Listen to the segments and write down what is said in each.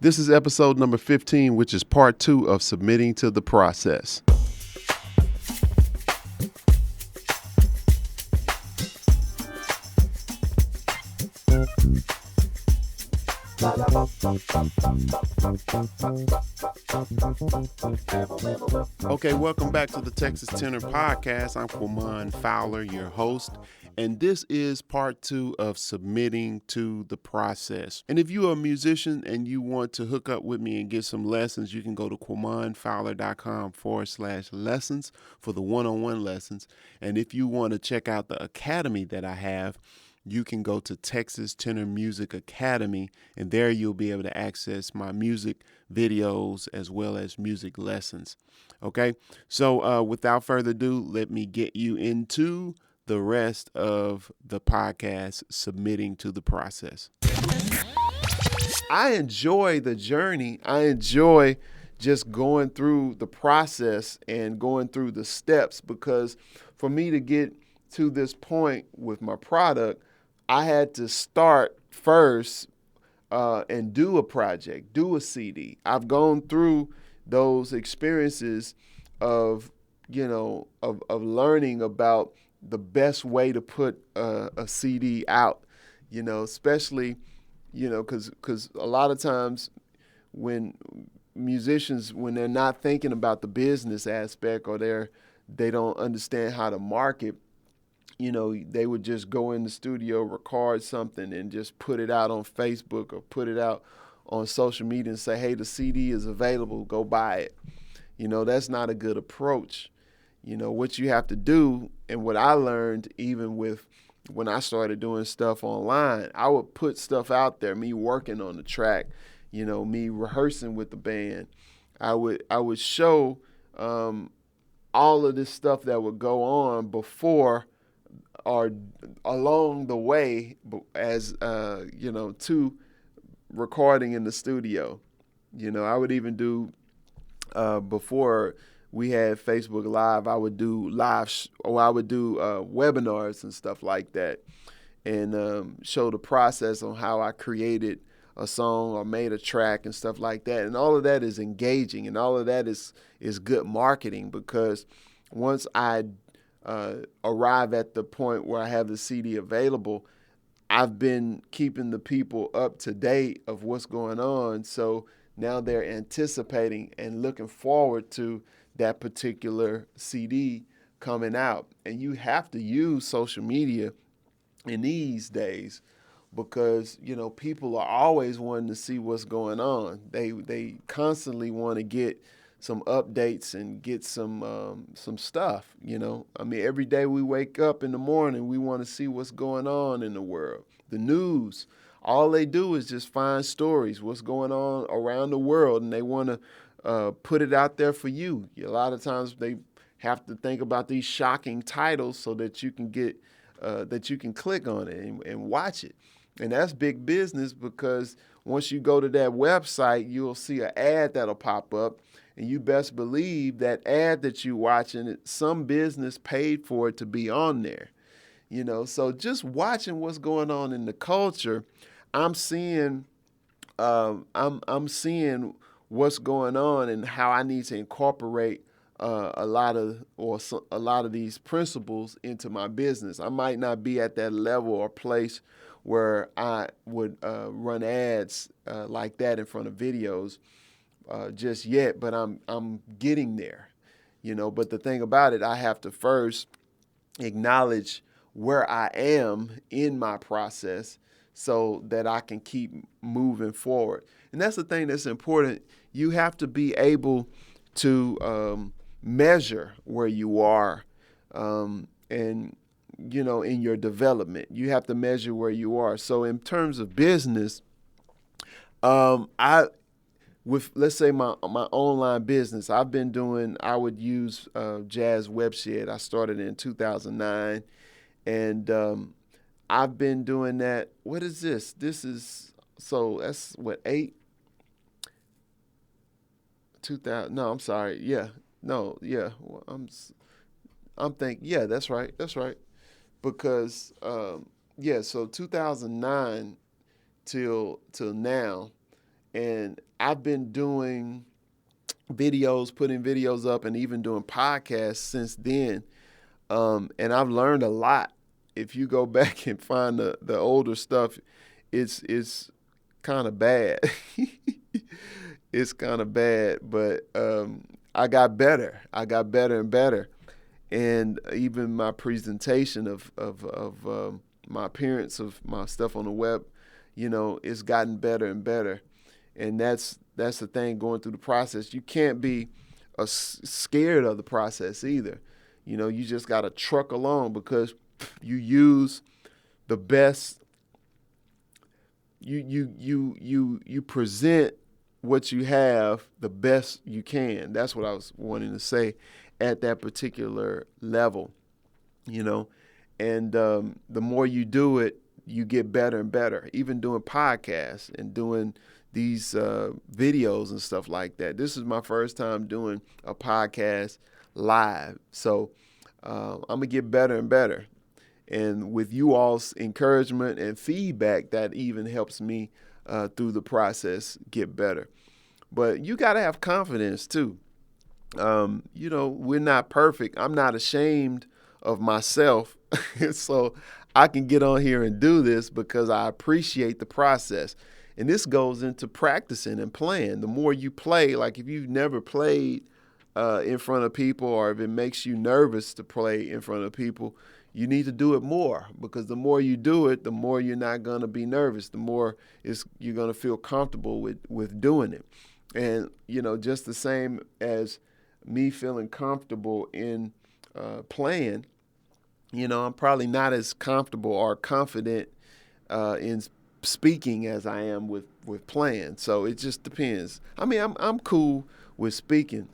This is episode number 15, which is part 2 of submitting to the process. Okay, welcome back to the Texas Tenor Podcast. I'm Quamon Fowler, your host, and this is part 2 of submitting to the process. And if you are a musician and you want to hook up with me and get some lessons, you can go to QuamonFowler.com/lessons for the one-on-one lessons. And if you want to check out the academy that I have, you can go to Texas Tenor Music Academy, and there you'll be able to access my music videos as well as music lessons. Okay, so without further ado, let me get you into the rest of the podcast, submitting to the process. I enjoy the journey. I enjoy just going through the process and going through the steps, because for me to get to this point with my product, I had to start first and do a project, do a CD. I've gone through those experiences of learning about the best way to put a CD out, especially, because a lot of times when musicians, when they're not thinking about the business aspect, or they don't understand how to market, they would just go in the studio, record something, and just put it out on Facebook or put it out on social media and say, hey, the CD is available, go buy it. That's not a good approach. What you have to do, and what I learned even with when I started doing stuff online, I would put stuff out there, me working on the track, me rehearsing with the band. I would show all of this stuff that would go on before or along the way as, to recording in the studio. I would even do, before we had Facebook Live, I would do webinars and stuff like that, and show the process on how I created a song or made a track and stuff like that. And all of that is engaging, and all of that is good marketing, because once I arrive at the point where I have the CD available, I've been keeping the people up to date of what's going on. So now they're anticipating and looking forward to that particular CD coming out. And you have to use social media in these days, because people are always wanting to see what's going on. They constantly want to get some updates and get some stuff. Every day we wake up in the morning, we want to see what's going on in the world. The news, all they do is just find stories, what's going on around the world, and they want to put it out there for you. A lot of times they have to think about these shocking titles so that you can get that you can click on it and watch it. And that's big business, because once you go to that website, you'll see an ad that'll pop up, and you best believe that ad that you're watching, some business paid for it to be on there. So just watching what's going on in the culture, I'm seeing what's going on and how I need to incorporate a lot of these principles into my business. I might not be at that level or place where I would run ads like that in front of videos just yet, but I'm getting there. But the thing about it, I have to first acknowledge where I am in my process so that I can keep moving forward. And that's the thing that's important. You have to be able to measure where you are, and in your development. You have to measure where you are. So in terms of business, let's say my online business, I would use Jazz Webshed. I started in 2009, and I've been doing that. What is this? That's what, 2000? No, I'm sorry. Yeah, no, yeah. Well, I'm thinking. Yeah, that's right. Because so 2009 till now, and I've been doing videos, putting videos up, and even doing podcasts since then. And I've learned a lot. If you go back and find the older stuff, it's kind of bad. It's kind of bad, but I got better. I got better and better, and even my presentation of my appearance of my stuff on the web, it's gotten better and better, and that's the thing going through the process. You can't be scared of the process either. You just got to truck along because you use the best. You present what you have the best you can. That's what I was wanting to say at that particular level, you know. And the more you do it, you get better and better. Even doing podcasts and doing these videos and stuff like that. This is my first time doing a podcast live, so I'm gonna get better and better. And with you all's encouragement and feedback, that even helps me through the process get better. But you got to have confidence too. We're not perfect. I'm not ashamed of myself. So I can get on here and do this because I appreciate the process. And this goes into practicing and playing. The more you play, like if you've never played in front of people, or if it makes you nervous to play in front of people, you need to do it more, because the more you do it, the more you're not going to be nervous. The more you're going to feel comfortable with doing it. And, just the same as me feeling comfortable in playing, I'm probably not as comfortable or confident in speaking as I am with playing. So it just depends. I mean, I'm cool with speaking,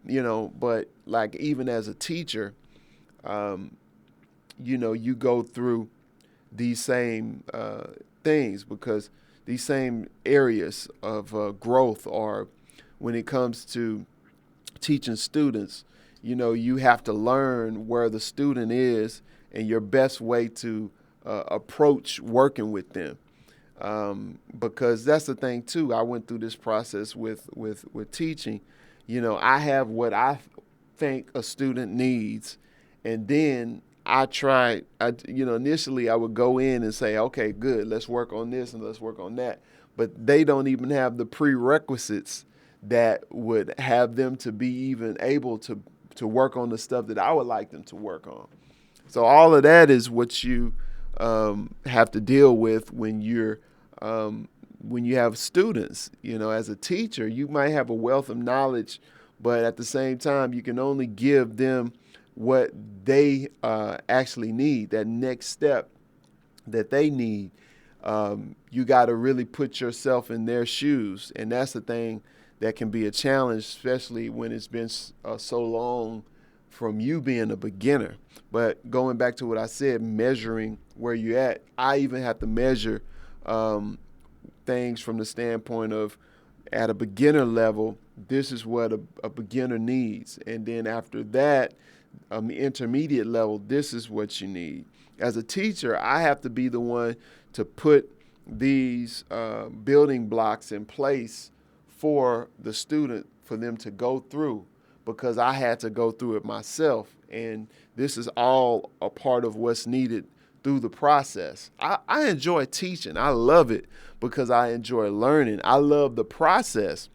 but like even as a teacher, you go through these same things, because these same areas of growth are when it comes to teaching students. You have to learn where the student is and your best way to approach working with them. Because that's the thing too. I went through this process with teaching. I have what I think a student needs, and then initially I would go in and say, okay, good, let's work on this and let's work on that. But they don't even have the prerequisites that would have them to be even able to work on the stuff that I would like them to work on. So all of that is what you have to deal with when you have students. As a teacher, you might have a wealth of knowledge, but at the same time, you can only give them what they actually need, that next step that they need. You got to really put yourself in their shoes. And that's the thing that can be a challenge, especially when it's been so long from you being a beginner. But going back to what I said, measuring where you're at, I even have to measure things from the standpoint of, at a beginner level, this is what a beginner needs. And then after that, intermediate level, this is what you need. As a teacher, I have to be the one to put these building blocks in place for the student, for them to go through, because I had to go through it myself. And this is all a part of what's needed through the process. I enjoy teaching. I love it because I enjoy learning. I love the process.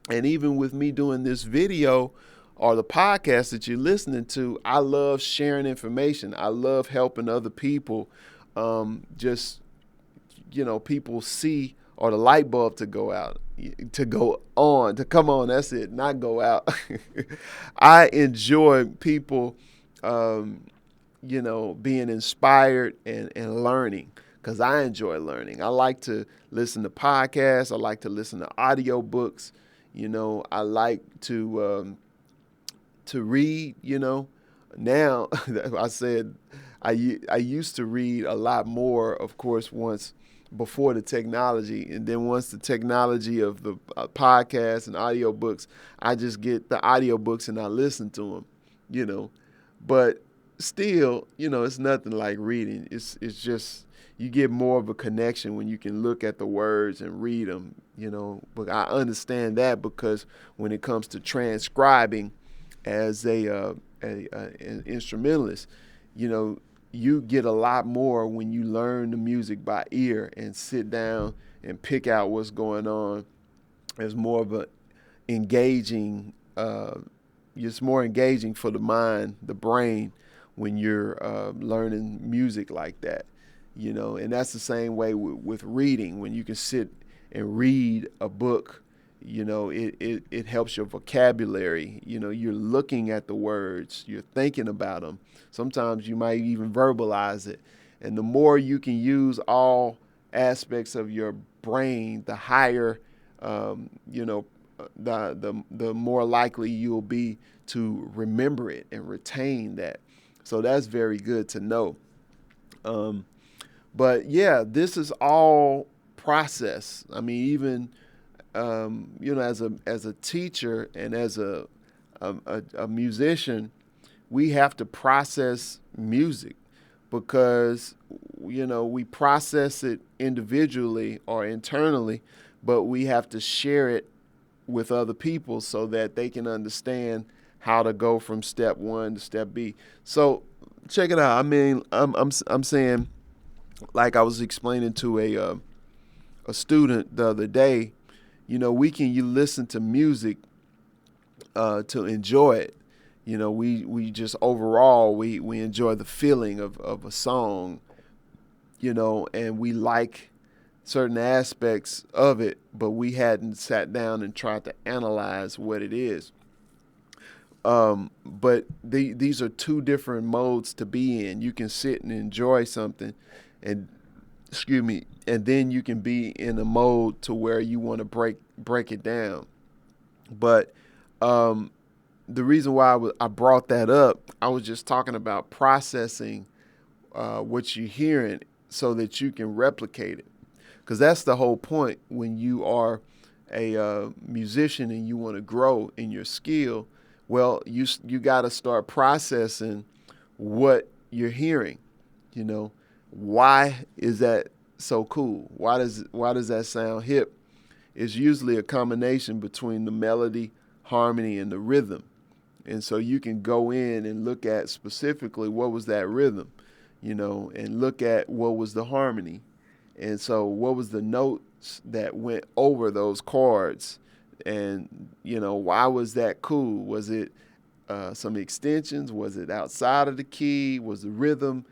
And even with me doing this video or the podcast that you're listening to, I love sharing information. I love helping other people. People see, or the light bulb to go out, to go on, to come on. That's it, not go out. I enjoy people, being inspired and learning, because I enjoy learning. I like to listen to podcasts. I like to listen to audio books. I like to read. Now I said I used to read a lot more, of course, once before the technology, and then once the technology of the podcasts and audiobooks, I just get the audiobooks and I listen to them, but still, it's nothing like reading. It's just, you get more of a connection when you can look at the words and read them, But I understand that because when it comes to transcribing as an instrumentalist, you know, you get a lot more when you learn the music by ear and sit down and pick out what's going on. It's more of a engaging. It's more engaging for the mind, the brain, when you're learning music like that, And that's the same way with reading. When you can sit and read a book, it helps your vocabulary. You're looking at the words, you're thinking about them. Sometimes you might even verbalize it. And the more you can use all aspects of your brain, the higher, the more likely you'll be to remember it and retain that. So that's very good to know. But yeah, this is all process. I mean, even as a teacher and as a musician, we have to process music because we process it individually or internally, but we have to share it with other people so that they can understand how to go from step one to step B. So check it out. I mean, I'm saying, like I was explaining to a student the other day, you listen to music to enjoy it. We just overall we enjoy the feeling of a song, and we like certain aspects of it, but we hadn't sat down and tried to analyze what it is. But these are two different modes to be in. You can sit and enjoy something, and and then you can be in a mode to where you want to break it down. But the reason why I brought that up, I was just talking about processing what you're hearing so that you can replicate it. Because that's the whole point when you are a musician and you want to grow in your skill. Well, you got to start processing what you're hearing. Why is that so cool? Why does that sound hip? It's usually a combination between the melody, harmony, and the rhythm. And so you can go in and look at specifically what was that rhythm, and look at what was the harmony. And so what was the notes that went over those chords? And, why was that cool? Was it some extensions? Was it outside of the key? Was the rhythm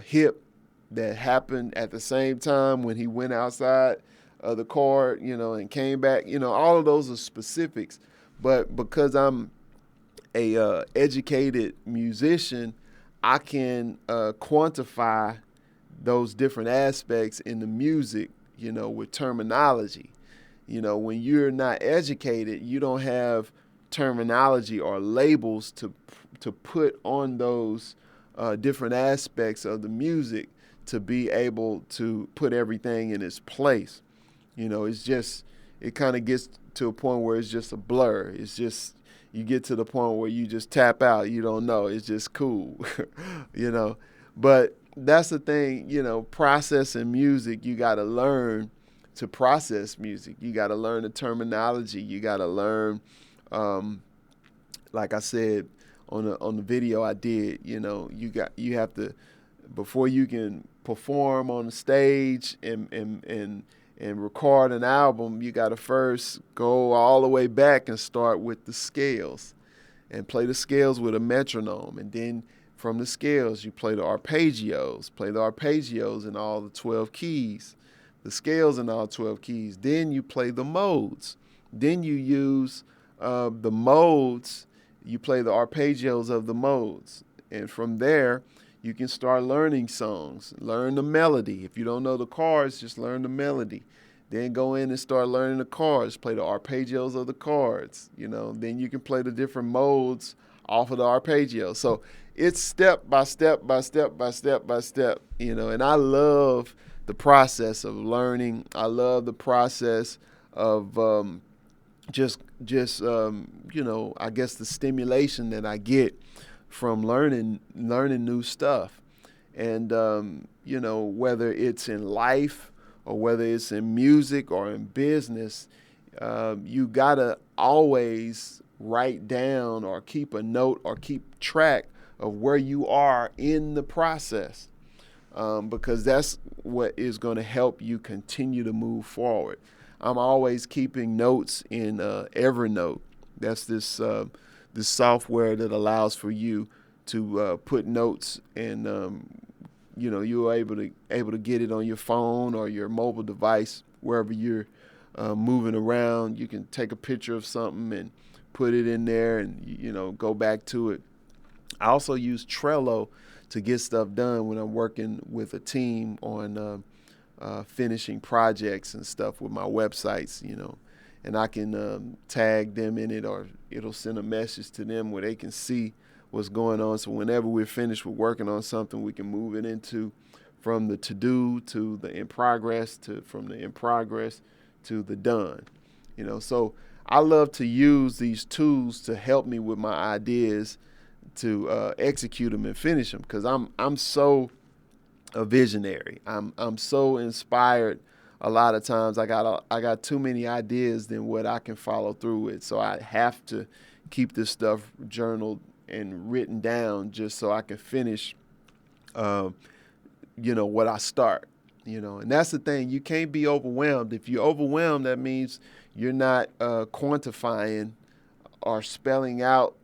hip that happened at the same time when he went outside of the chord, and came back? All of those are specifics. But because I'm a educated musician, I can quantify those different aspects in the music, with terminology. When you're not educated, you don't have terminology or labels to put on those different aspects of the music to be able to put everything in its place. It kind of gets to a point where it's just a blur. It's just, you get to the point where you just tap out. You don't know. It's just cool, But that's the thing, processing music, you got to learn to process music. You got to learn the terminology. You got to learn, like I said on the video I did, you have to, before you can perform on the stage and record an album, you got to first go all the way back and start with the scales and play the scales with a metronome. And then from the scales, you play the arpeggios in all the 12 keys, the scales in all 12 keys. Then you play the modes. Then you use the modes, you play the arpeggios of the modes. And from there, you can start learning songs, learn the melody. If you don't know the chords, just learn the melody. Then go in and start learning the chords, play the arpeggios of the chords, Then you can play the different modes off of the arpeggio. So it's step by step by step by step by step, And I love the process of learning. I love the process of just I guess the stimulation that I get from learning new stuff. And, whether it's in life or whether it's in music or in business, you got to always write down or keep a note or keep track of where you are in the process, because that's what is going to help you continue to move forward. I'm always keeping notes in Evernote. That's this software that allows for you to put notes, and you're able to get it on your phone or your mobile device wherever you're moving around. You can take a picture of something and put it in there, and go back to it. I also use Trello to get stuff done when I'm working with a team on finishing projects and stuff with my websites, and I can tag them in it, or it'll send a message to them where they can see what's going on. So whenever we're finished with working on something, we can move it into from the to-do to the in progress, from the in progress to the done. So I love to use these tools to help me with my ideas, to execute them and finish them, because I'm so a visionary. I'm so inspired. A lot of times I got too many ideas than what I can follow through with. So I have to keep this stuff journaled and written down just so I can finish, what I start. And that's the thing. You can't be overwhelmed. If you're overwhelmed, that means you're not quantifying or spelling out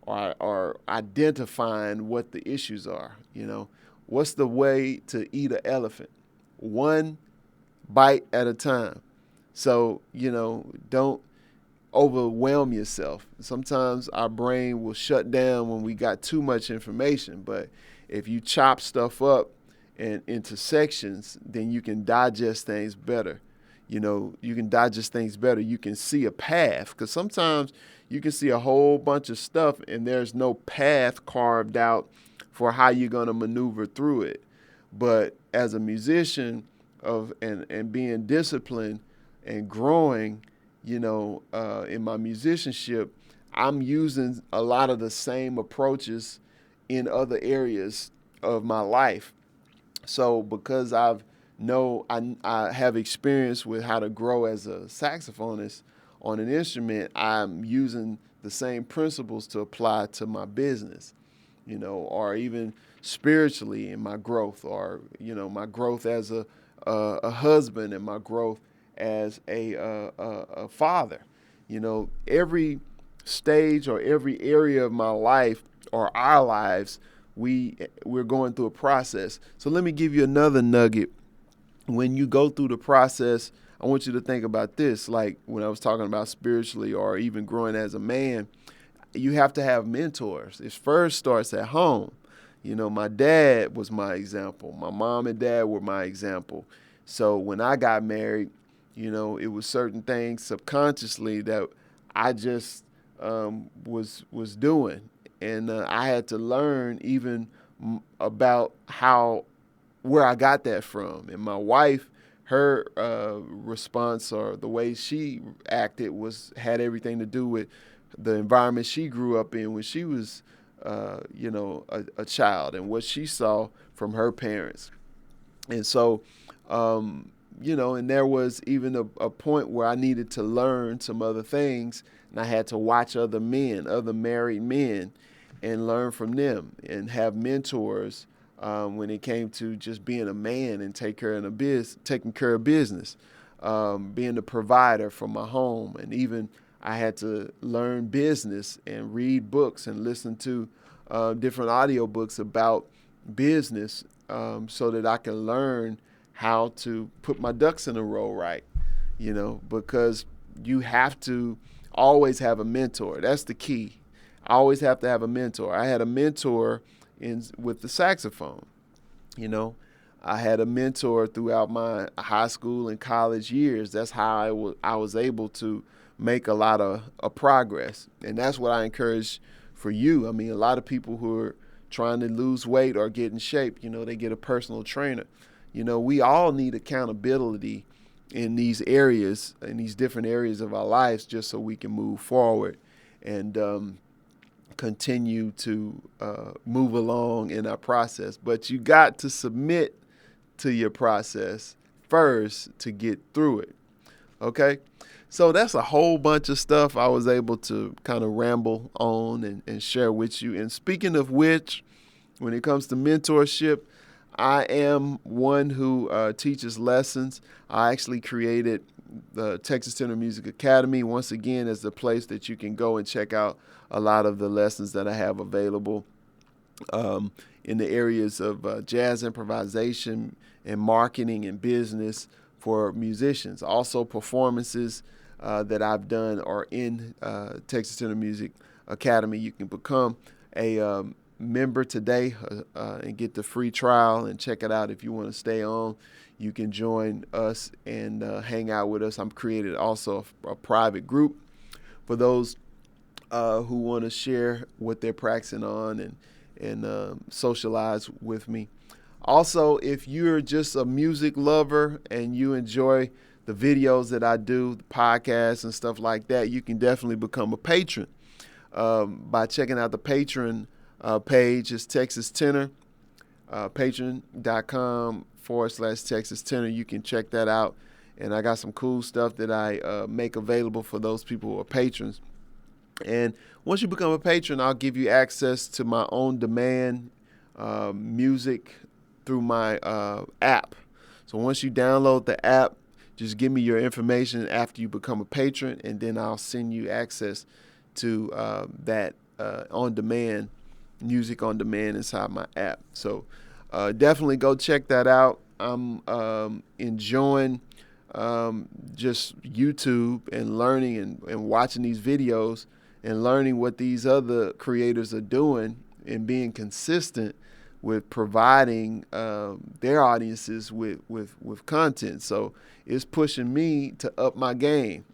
or identifying what the issues are. What's the way to eat an elephant? One bite at a time. So, don't overwhelm yourself. Sometimes our brain will shut down when we got too much information, but if you chop stuff up and into sections, then you can digest things better. You can see a path, because sometimes you can see a whole bunch of stuff and there's no path carved out for how you're going to maneuver through it. But as a musician and being disciplined and growing, in my musicianship, I'm using a lot of the same approaches in other areas of my life. So because I have experience with how to grow as a saxophonist on an instrument, I'm using the same principles to apply to my business, or even spiritually in my growth, or, my growth as a husband and my growth as a father. Every stage or every area of my life or our lives, we're going through a process. So let me give you another nugget. When you go through the process, I want you to think about this. Like when I was talking about spiritually or even growing as a man, you have to have mentors. It first starts at home. My dad was my example. My mom and dad were my example. So when I got married, it was certain things subconsciously that I just was doing. And I had to learn even about where I got that from. And my wife, her response or the way she acted had everything to do with the environment she grew up in when she was, a child, and what she saw from her parents. And so, and there was even a point where I needed to learn some other things, and I had to watch other married men, and learn from them and have mentors when it came to just being a man and taking care of business, being the provider for my home. And even I had to learn business and read books and listen to different audiobooks about business, so that I can learn how to put my ducks in a row right, because you have to always have a mentor. That's the key. I always have to have a mentor. I had a mentor with the saxophone. I had a mentor throughout my high school and college years. That's how I was able to make a lot of progress. And that's what I encourage for you. I mean, a lot of people who are trying to lose weight or get in shape, they get a personal trainer. We all need accountability in these areas, in these different areas of our lives, just so we can move forward. And continue to move along in our process. But you got to submit to your process first to get through it. Okay? So that's a whole bunch of stuff I was able to kind of ramble on and share with you. And speaking of which, when it comes to mentorship, I am one who teaches lessons. I actually created the Texas Tenor Music Academy, once again, as the place that you can go and check out a lot of the lessons that I have available in the areas of jazz improvisation and marketing and business for musicians. Also, performances that I've done are in Texas Tenor Music Academy. You can become a member today and get the free trial and check it out. If you want to stay on, you can join us and hang out with us. I'm created also a private group for those who want to share what they're practicing on and socialize with me. Also, if you're just a music lover and you enjoy the videos that I do, the podcasts and stuff like that, you can definitely become a patron by checking out the Patreon page. It's Texas Tenor, patreon.com/Texas Tenor. You can check that out. And I got some cool stuff that I make available for those people who are patrons. And once you become a patron, I'll give you access to my on-demand music through my app. So once you download the app, just give me your information after you become a patron, and then I'll send you access to that on-demand music on demand inside my app. So definitely go check that out. I'm enjoying just YouTube and learning and watching these videos and learning what these other creators are doing and being consistent with providing their audiences with content. So it's pushing me to up my game,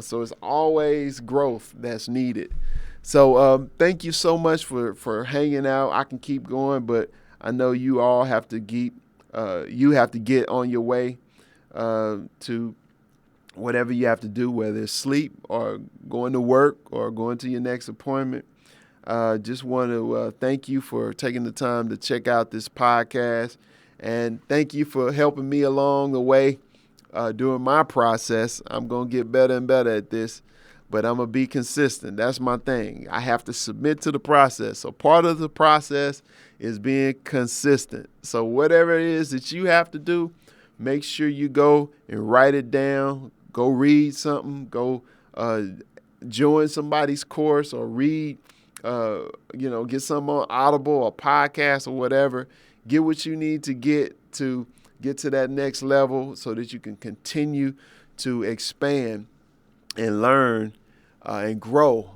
so it's always growth that's needed. So thank you so much for hanging out. I can keep going, but I know you all have to get on your way to whatever you have to do, whether it's sleep or going to work or going to your next appointment. Just want to thank you for taking the time to check out this podcast, and thank you for helping me along the way during my process. I'm going to get better and better at this, but I'm going to be consistent. That's my thing. I have to submit to the process. So part of the process is being consistent. So whatever it is that you have to do, make sure you go and write it down. Go read something. Go join somebody's course or read get some on Audible or podcast or whatever. Get what you need to get to that next level so that you can continue to expand and learn and grow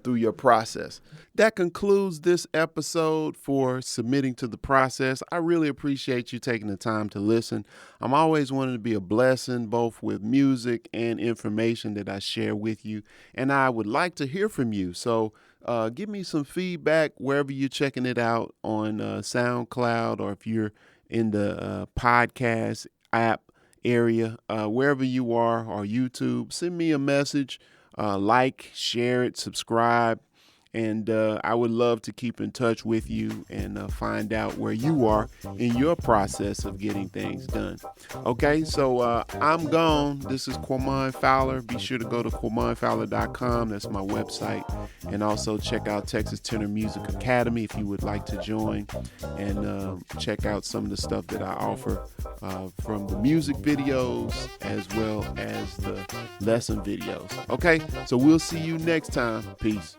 through your process. That concludes this episode for Submitting to the Process. I really appreciate you taking the time to listen. I'm always wanting to be a blessing, both with music and information that I share with you. And I would like to hear from you. So give me some feedback wherever you're checking it out on SoundCloud, or if you're in the podcast app area, wherever you are, or YouTube. Send me a message, like, share it, subscribe. And I would love to keep in touch with you and find out where you are in your process of getting things done. Okay, so I'm gone. This is Quamon Fowler. Be sure to go to QuamonFowler.com. That's my website. And also check out Texas Tenor Music Academy if you would like to join, and check out some of the stuff that I offer from the music videos as well as the lesson videos. Okay, so we'll see you next time. Peace.